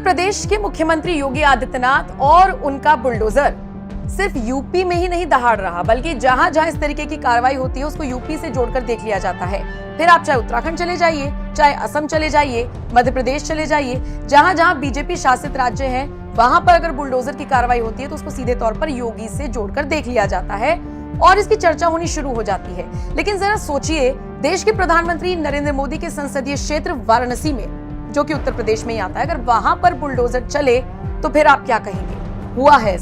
प्रदेश के मुख्यमंत्री योगी आदित्यनाथ और उनका बुलडोजर सिर्फ यूपी में ही नहीं दहाड़ रहा, बल्कि जहां जहां इस तरीके की कार्रवाई होती है उसको यूपी से जोड़कर देख लिया जाता है। फिर आप चाहे उत्तराखंड चले जाइए, चाहे असम चले जाइए, मध्य प्रदेश चले जाइए, जहां जहां बीजेपी शासित राज्य हैं, वहां पर अगर बुलडोजर की कार्रवाई होती है तो उसको सीधे तौर पर योगी से जोड़कर देख लिया जाता है और इसकी चर्चा होनी शुरू हो जाती है। लेकिन जरा सोचिए, देश के प्रधानमंत्री नरेंद्र मोदी के संसदीय क्षेत्र वाराणसी में, जो कि उत्तर प्रदेश में ही आता है, अगर वहां पर बुलडोजर चले तो फिर आप क्या कहेंगे? हुआ है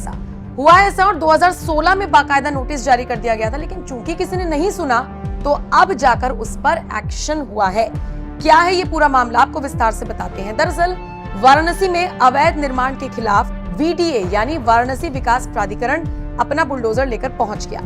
ऐसा और 2016 में बाकायदा नोटिस जारी कर दिया गया था, लेकिन चूंकि किसी ने नहीं सुना तो अब जाकर उस पर एक्शन हुआ है। क्या है ये पूरा मामला, आपको विस्तार से बताते हैं। दरअसल वाराणसी में अवैध निर्माण के खिलाफ वीडीए यानी वाराणसी विकास प्राधिकरण अपना बुलडोजर लेकर पहुंच गया।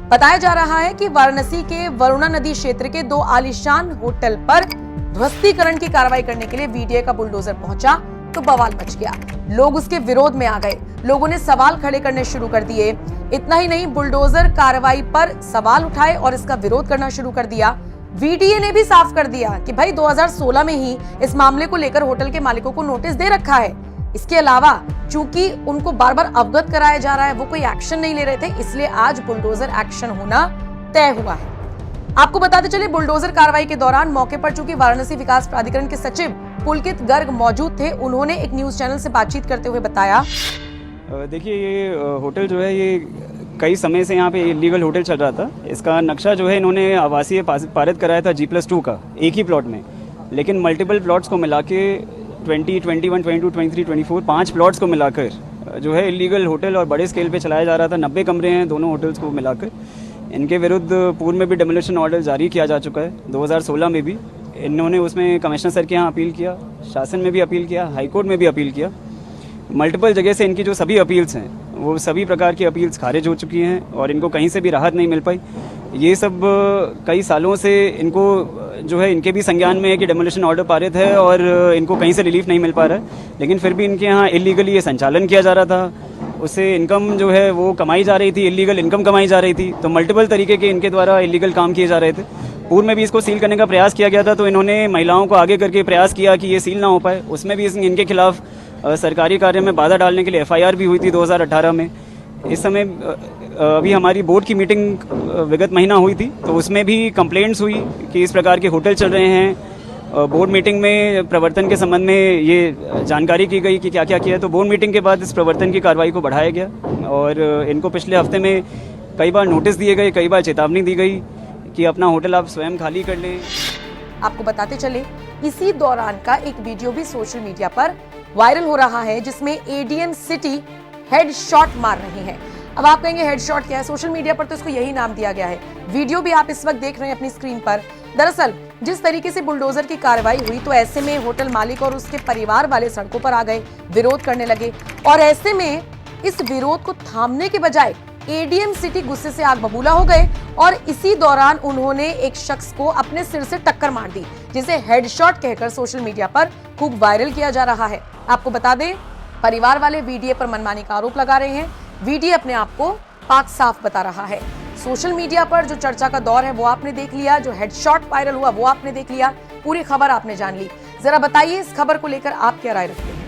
बताया जा रहा है कि वाराणसी के वरुणा नदी क्षेत्र के 2 आलीशान होटल पर ध्वस्तीकरण की कार्रवाई करने के लिए वीडीए का बुलडोजर पहुंचा तो बवाल मच गया। लोग उसके विरोध में आ गए, लोगों ने सवाल खड़े करने शुरू कर दिए। इतना ही नहीं, बुलडोजर कार्रवाई पर सवाल उठाए और इसका विरोध करना शुरू कर दिया। वीडीए ने भी साफ कर दिया कि भाई 2016 में ही इस मामले को लेकर होटल के मालिकों को नोटिस दे रखा है। इसके अलावा चूंकि उनको बार बार अवगत कराया जा रहा है, वो कोई एक्शन नहीं ले रहे थे, इसलिए आज बुलडोजर एक्शन होना तय हुआ है। आपको बताते चले, बुलडोजर कार्रवाई के दौरान मौके पर चूंकि वाराणसी विकास प्राधिकरण के सचिव पुलकित गर्ग मौजूद थे, उन्होंने एक न्यूज चैनल से बातचीत करते हुए बताया, देखिए ये होटल जो है ये कई समय से यहाँ पे इलीगल होटल चल रहा था। इसका नक्शा जो है इन्होंने आवासीय पारित कराया था G+2 का, एक ही प्लॉट में, लेकिन मल्टीपल प्लॉट्स को मिला के 20, 21, 22, 23, 24 5 प्लॉट्स को मिलाकर जो है इलीगल होटल और बड़े स्केल पे चलाया जा रहा था। 90 कमरे हैं दोनों होटल्स को मिलाकर। इनके विरुद्ध पूर्व में भी डेमोलिशन ऑर्डर जारी किया जा चुका है, 2016 में भी। इन्होंने उसमें कमिश्नर सर के यहाँ अपील किया, शासन में भी अपील किया, हाईकोर्ट में भी अपील किया। मल्टीपल जगह से इनकी जो सभी अपील्स हैं वो सभी प्रकार की अपील्स खारिज हो चुकी हैं और इनको कहीं से भी राहत नहीं मिल पाई। ये सब कई सालों से इनको जो है इनके भी संज्ञान में है कि डेमोलिशन ऑर्डर पारित है और इनको कहीं से रिलीफ नहीं मिल पा रहा है, लेकिन फिर भी इनके यहाँ इलीगली ये संचालन किया जा रहा था। उससे इनकम जो है वो कमाई जा रही थी, इलीगल इनकम कमाई जा रही थी। तो मल्टीपल तरीके के इनके द्वारा इलीगल काम किए जा रहे थे। पूर्व में भी इसको सील करने का प्रयास किया गया था, तो इन्होंने महिलाओं को आगे करके प्रयास किया कि ये सील ना हो पाए। उसमें भी इनके खिलाफ सरकारी कार्य में बाधा डालने के लिए FIR भी हुई थी 2018 में। इस समय अभी हमारी बोर्ड की मीटिंग विगत महीना हुई थी, तो उसमें भी कंप्लेंट्स हुई कि इस प्रकार के होटल चल रहे हैं। बोर्ड मीटिंग में प्रवर्तन के संबंध में ये जानकारी की गई कि क्या क्या किया है। तो बोर्ड मीटिंग के बाद इस प्रवर्तन की कार्रवाई को बढ़ाया गया और इनको पिछले हफ्ते में कई बार नोटिस दिए गए, कई बार चेतावनी दी गई कि अपना होटल आप स्वयं खाली कर लें। आपको बताते चले, इसी दौरान का एक वीडियो भी सोशल मीडिया पर वायरल हो रहा है, जिसमें ADM सिटी हेडशॉट मार रही है। अब आप कहेंगे हेडशॉट क्या है? सोशल मीडिया पर तो इसको यही नाम दिया गया है। वीडियो भी आप इस वक्त देख रहे हैं अपनी स्क्रीन पर। दरअसल जिस तरीके से बुलडोजर की कार्रवाई हुई, तो ऐसे में होटल मालिक और उसके परिवार वाले सड़कों पर आ गए, विरोध करने लगे और ऐसे में इस विरोध को थामने के बजाय ADM सिटी गुस्से से आग बबूला हो गए और इसी दौरान उन्होंने एक शख्स को अपने सिर से टक्कर मार दी, जिसे हेडशॉट कहकर सोशल मीडिया पर खूब वायरल किया जा रहा है। आपको बता दें, परिवार वाले वीडीए पर मनमानी का आरोप लगा रहे हैं। वीडीए अपने आप को पाक साफ बता रहा है। सोशल मीडिया पर जो चर्चा का दौर है वो आपने देख लिया, जो हेडशॉट वायरल हुआ वो आपने देख लिया, पूरी खबर आपने जान ली। जरा बताइए, इस खबर को लेकर आप क्या राय रखते हैं?